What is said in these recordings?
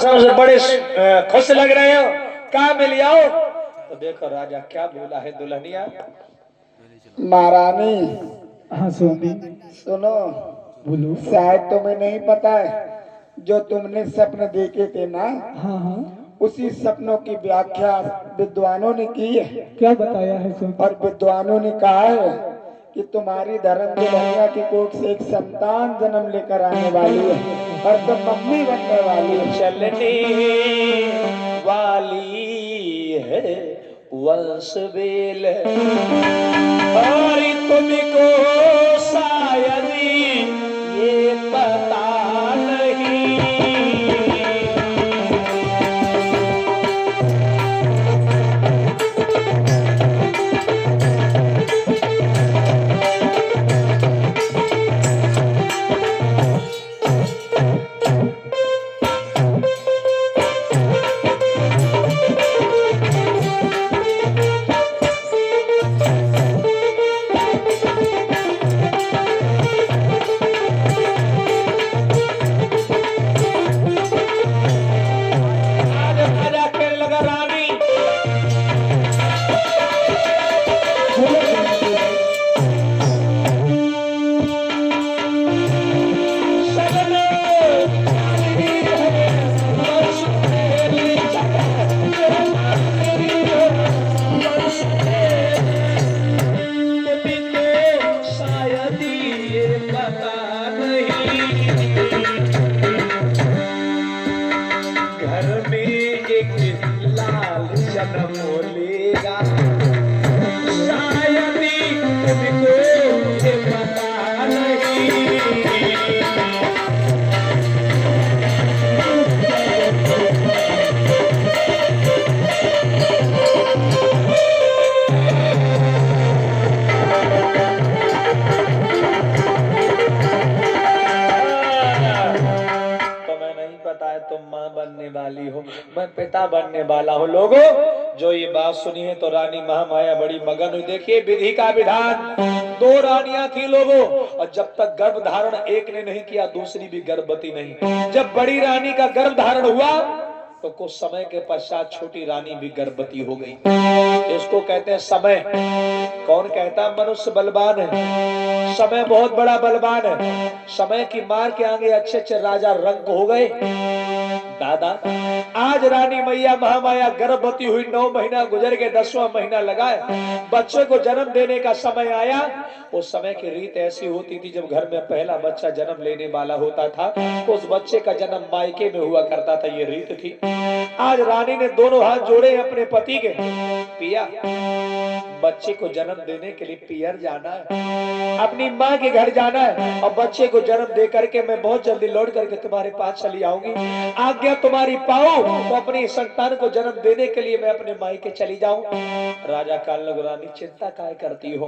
सबसे बड़े खुश लग रहे हो, कहाँ मिल आओ। तो देखो राजा क्या बोला है दुल्हनिया। महारानी हाँ स्वामी सुनो, बोलो। शायद तुम्हें नहीं पता है, जो तुमने स्वप्न देखे थे ना, हाँ हाँ, उसी सपनों की व्याख्या विद्वानों ने की है। क्या बताया है स्वामी? और विद्वानों ने कहा है कि तुम्हारी धर्म दुल्हनिया की कोख से एक संतान जन्म लेकर आने वाली है और तुम मम्मी बनने वाली हो। चलने वाली है वंश बेल, और तुमको शायद ये पता नहीं। मैं पिता बनने वाला हूँ। लोगों जो ये बात सुनी है तो रानी महामाया बड़ी मगन हुई। देखिए विधि का विधान, दो रानियां थी लोगों, और जब तक गर्भ धारण एक ने नहीं किया दूसरी भी गर्भवती नहीं। जब बड़ी रानी का गर्भ धारण हुआ तो कुछ समय के पश्चात छोटी रानी भी गर्भवती हो गई। इसको कहते हैं समय। कौन कहता है मनुष्य बलवान है? समय बहुत बड़ा बलवान है। समय की मार के आगे अच्छे अच्छे राजा रंग हो गए। दादा आज रानी मैया महामाया गर्भवती हुई, 9 महीना गुजर के 10वां महीना लगा, बच्चे को जन्म देने का समय आया। उस समय की रीत ऐसी होती थी, जब घर में पहला बच्चा जन्म लेने वाला होता था उस बच्चे का जन्म मायके में हुआ करता था, ये रीत थी। आज रानी ने दोनों हाथ जोड़े अपने पति के, पिया बच्चे को जन्म देने के लिए पियर जाना है, अपनी माँ के घर जाना है, और बच्चे को जन्म दे करके मैं बहुत जल्दी लौट करके तुम्हारे पास चली आऊंगी। आज्ञा तुम्हारी पाऊं तो अपनी संतान को जन्म देने के लिए मैं अपने मायके चली जाऊं। राजा काल लग, रानी चिंता काय करती हो?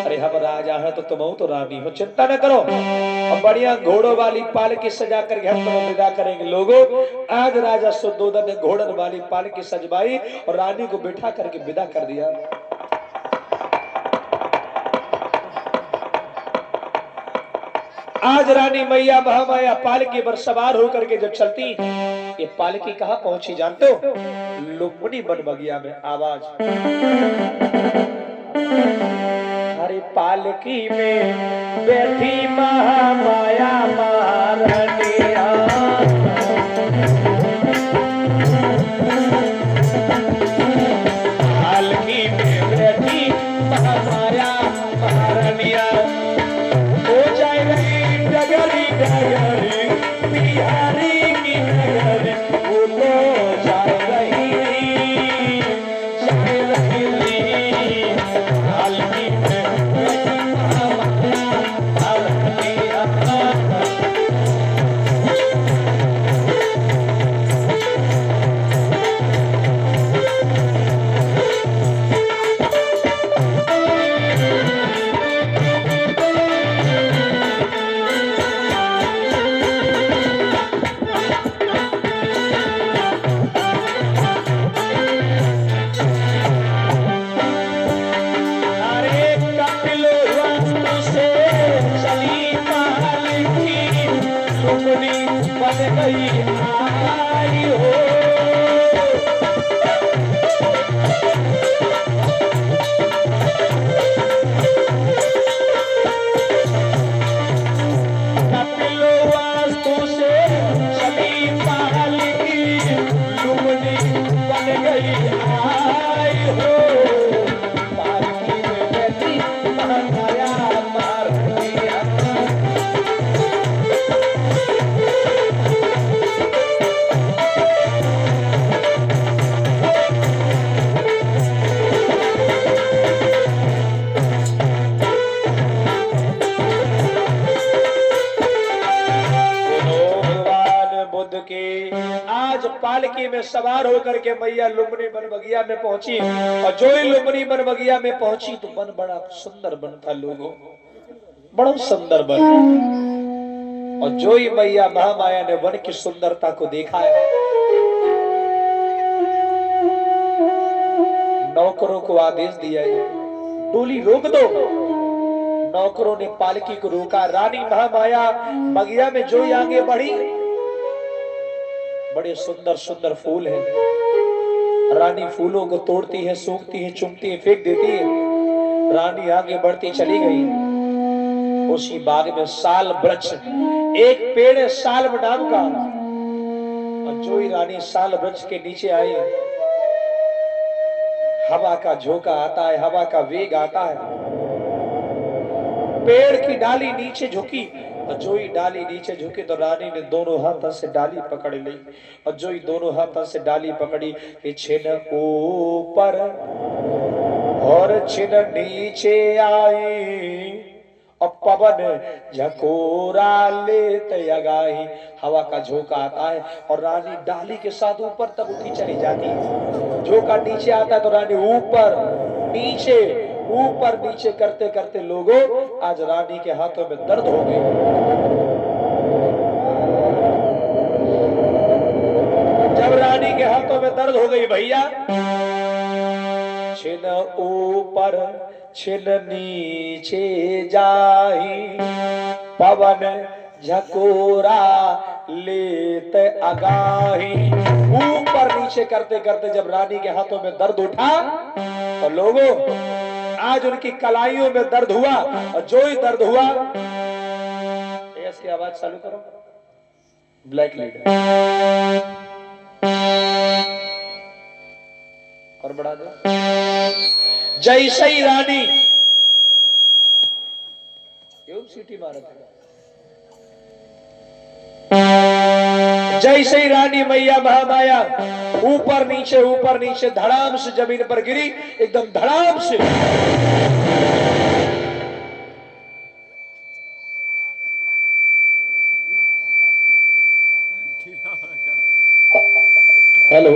अरे हम राजा हैं तो तुम तो रानी हो, चिंता न करो। अब बढ़िया घोड़ों वाली पालकी सजा करके हम तुम्हें विदा करेंगे। लोगों आज राजा सुद्धोधन ने घोड़न वाली पालकी सजवाई और रानी को बिठा करके विदा कर दिया। आज रानी मैया महामाया पालकी पर सवार होकर के जब चलती, ये पालकी कहाँ पहुंची जानते हो? लुम्बिनी वन बगिया में। आवाज हरे पालकी में बैठी महामाया महारानिया, पालकी में बैठी महामाया महारानिया। हो जाए डगरी डगरी बिहारी की नगर, वो तो जाए रही पालकी में आज पालकी में सवार होकर के मैया लुम्बिनी वन बगिया में पहुंची, और जो ही लुम्बिनी वन बगिया में पहुंची तो वन बड़ा सुंदर वन था लोगों, बड़ा सुंदर वन। और जो ही मैया महामाया ने वन की सुंदरता को देखा है, नौकरों को आदेश दिया है डोली रोक दो। नौकरों ने पालकी को रोका। रानी महामाया बगिया में जो ही आगे बढ़ी, बड़े सुंदर सुंदर फूल हैं। रानी फूलों को तोड़ती है, सूंघती है, चुमती है, फेंक देती है। रानी आगे बढ़ती चली गई। उसी बाग में साल वृक्ष, एक पेड़ है साल नाम का, और जो ही रानी साल वृक्ष के नीचे आई, हवा का झोंका आता है, हवा का वेग आता है। पेड़ की डाली नीचे झुकी, और जो ही डाली नीचे झुकी तो रानी ने दोनों हाथों से डाली पकड़ ली। और जो ही दोनों हाथों से डाली पकड़ी, छिन ऊपर और छिन नीचे आई, और पवन झकोरा लेते अगाही। हवा का झोंका आता है और रानी डाली के साथ ऊपर तक उठी चली जाती है। झोंका नीचे आता है तो रानी ऊपर नीचे करते करते लोगों, आज रानी के हाथों में दर्द हो गई। जब रानी के हाथों में दर्द हो गई भैया, छिन ऊपर छिन नीचे जाही, पवन झकोरा लेत अगाही। ऊपर नीचे करते करते जब रानी के हाथों में दर्द उठा तो लोगों, आज उनकी कलाइयों में दर्द हुआ। और जो ही दर्द हुआ, ऐसी आवाज चालू करो, ब्लैक लीडर और बढ़ा दो। जैसे ही रानी सीटी मारा था, जैसे ही रानी मैया महामाया ऊपर नीचे धड़ाम से जमीन पर गिरी, एकदम धड़ाम से। हेलो,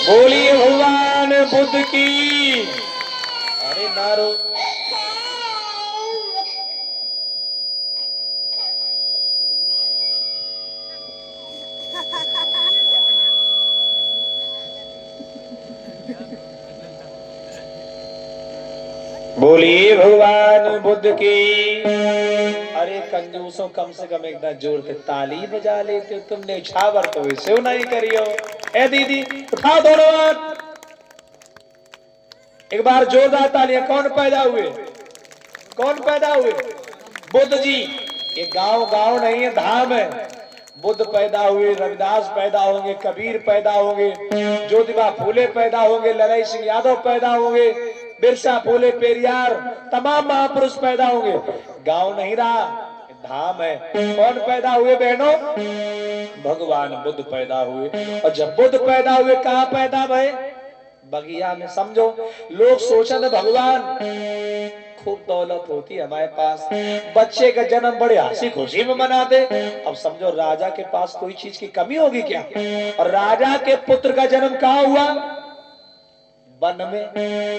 बोलिए भगवान बुद्ध की। अरे नारो, बोलिए भगवान बुद्ध की। अरे कंजूसों, कम से कम एक बार जोर से ताली बजा लेते हो। तुमने छावर तो वैसे नहीं करियो। ए दीदी, उठाओ दोनों हाथ, एक बार जोरदार तालियां। कौन पैदा हुए? कौन पैदा हुए? बुद्ध जी। ये गांव नहीं है, धाम है। बुद्ध पैदा हुए, रविदास पैदा होंगे, कबीर पैदा होंगे, ज्योतिबा फूले पैदा होंगे, लड़ाई सिंह यादव पैदा होंगे, बिरसा फूले, पेरियार, तमाम महापुरुष पैदा होंगे। गांव नहीं रहा, धाम है। कौन पैदा हुए बहनों? भगवान बुद्ध पैदा हुए। और जब बुद्ध पैदा हुए, कहाँ पैदा भय? बगिया में। समझो, लोग सोचते भगवान खूब दौलत होती है हमारे पास, बच्चे का जन्म बड़े हंसी खुशी में मनाते। अब समझो, राजा के पास कोई चीज की कमी होगी क्या? और राजा के पुत्र का जन्म कहाँ हुआ? वन में।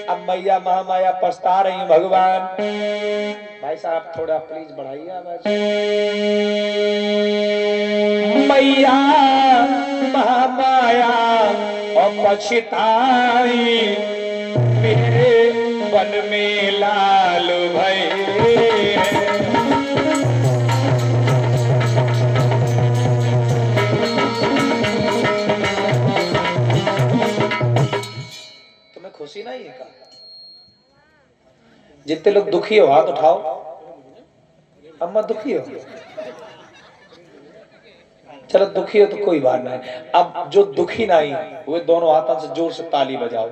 अब मैया महामाया पछता रही, भगवान। भाई साहब थोड़ा प्लीज बढ़ाइए आवाज। मैया महामाया और पछताई, मेरे वन में लाल भई। खुशी नहीं है का? जितने लोग दुखी हो हाथ उठाओ। अम्मा दुखी हो? चलो दुखी हो तो कोई बात नहीं। अब जो दुखी नहीं वे दोनों हाथों से जोर से ताली बजाओ।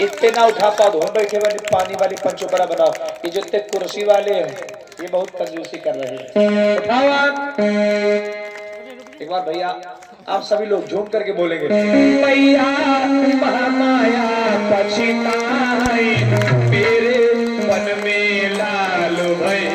इतने ना उठा पाओ, धोन बैठे वाली पानी वाली पंचोपरा बनाओ। ये जितने कुर्सी वाले हैं ये बहुत कंजूसी कर रहे हैं। उठाओ आप। एक बार भैया आप सभी लोग झूम करके बोलेंगे, मैया महामाया पछताई मेरे मन में लाल भई।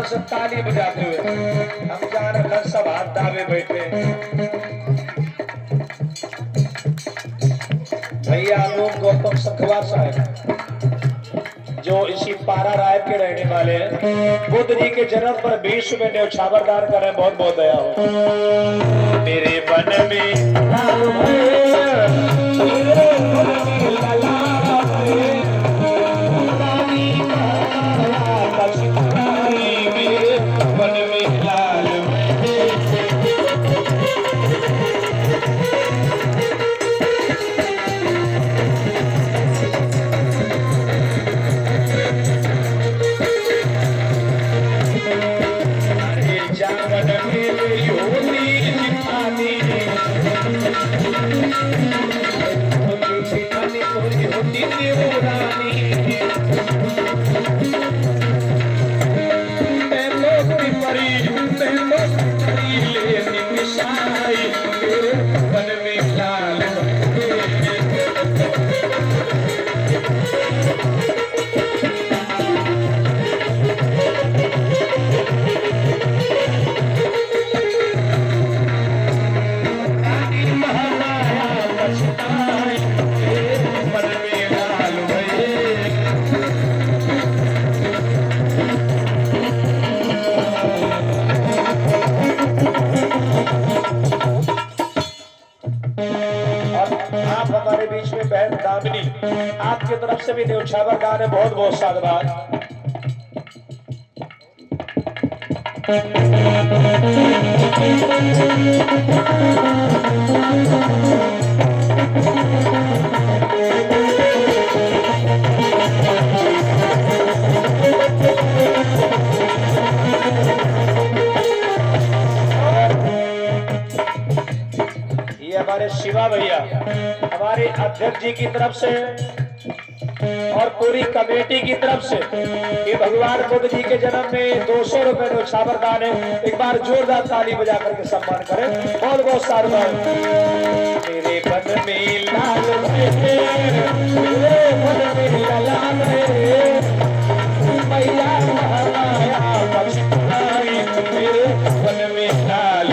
सब ताली बजाते हुए हम जान रहे सब हाथ दावे बैठे। भैया लोग गौतम संखवार साहब जो इसी पारा राय के रहने वाले हैं, बुद्ध जी के जन्म पर विश्व में न्यौछावर दान कर रहे हैं। बहुत बहुत दया हो। मेरे मन में लाल आपकी तरफ से भी न्यौछावर दान है। बहुत बहुत साधुवाद। ये हमारे शिवा भैया हमारे अध्यक्ष जी की तरफ से और पूरी कमेटी की तरफ से ये भगवान बुद्ध जी के जन्म में 200 रुपए न्यौछावर दान है। एक बार जोरदार ताली बजा करके सम्मान करें। बहुत बहुत साधुवाद। मेरे मन में लाल मेरे मन में लाल मैया महामाया पछताई मेरे मन में लाल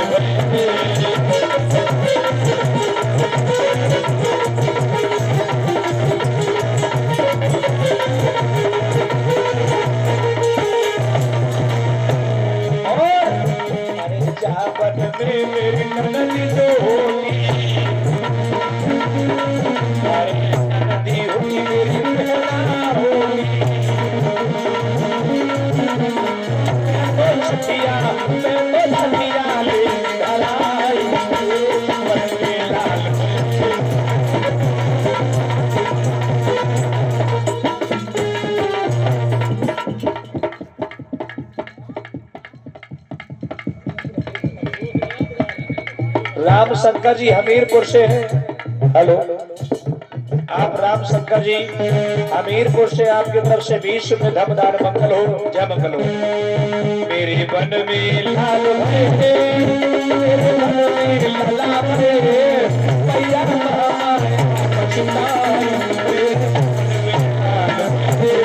मेरी नदी होगी नदी होगी मेरी बहना होगी छठिया छठिया ले लाल राम शंकर जी हमीरपुर से हैं। हेलो, आप राम शंकर जी हमीरपुर से, आपकी तरफ से विश्व में धमदार मंगल हो, जय मंगल हो। मेरे बन में लाल भरे, मेरे बन में लाला भरे, भैया महामाया बचताई, मेरे बन में लाल भरे।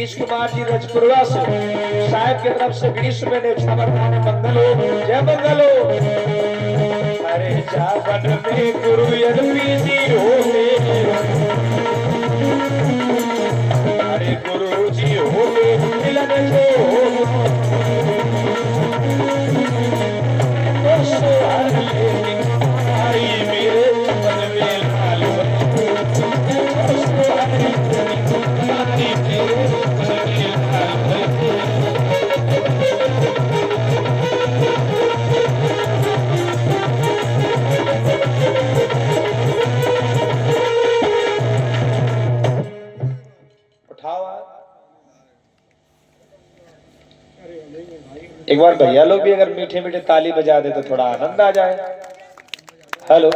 कुमार जी रजपुरवा से साहब की तरफ से विश्व में मंगल हो, जय मंगल हो। अरे जावन में गुरु जी हो, अरे गुरु जी हो मिलन मेरे मन में लाल एक बार भैया लोग भी अगर मीठे मीठे ताली बजा दे तो थोड़ा आनंद आ जाए। हेलो,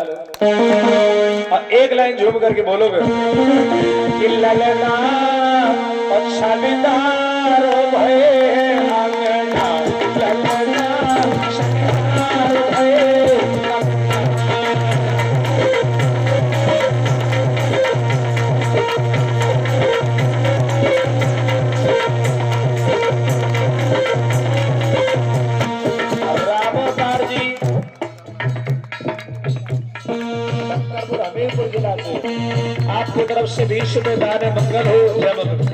और एक लाइन झूम करके बोलोगे कि ललना और छाबीदार भय आंगना, ललना छाबीदार भय। हमीरपुर जिला से आपकी तरफ से विश्व में दान मंगल हो, जय मंगल।